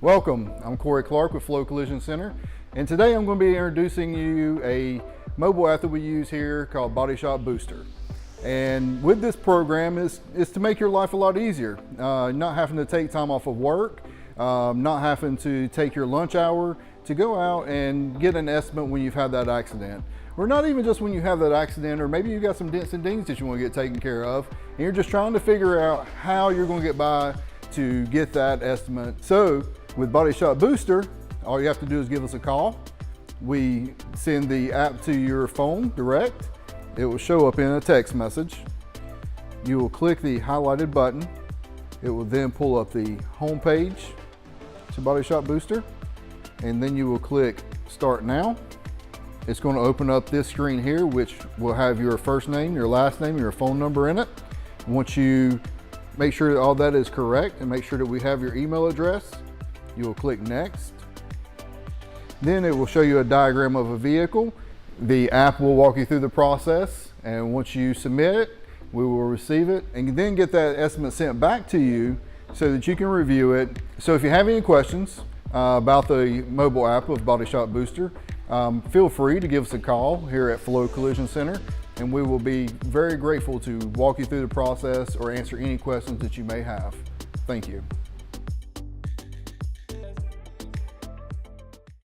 Welcome, I'm Cory with Flow Collision Center, and today I'm going to be introducing you a mobile app that we use here called Body Shop Booster. And with this program is to make your life a lot easier, not having to take time off of work, not having to take your lunch hour to go out and get an estimate when you've had that accident. Or not even just when you have that accident, or maybe you got some dents and dings that you want to get taken care of, and you're just trying to figure out how you're going to get by to get that estimate. So with Body Shop Booster, all you have to do is give us a call. We send the app to your phone direct. It will show up in a text message. You will click the highlighted button. It will then pull up the home page to Body Shop Booster, and then you will click Start Now. It's going to open up this screen here, which will have your first name, your last name, your phone number in it. Once you make sure that all that is correct and make sure that we have your email address, you will click Next. Then it will show you a diagram of a vehicle. The app will walk you through the process, and once you submit it, we will receive it and then get that estimate sent back to you so that you can review it. So if you have any questions about the mobile app of Body Shop Booster, feel free to give us a call here at Flow Collision Center, and we will be very grateful to walk you through the process or answer any questions that you may have. Thank you.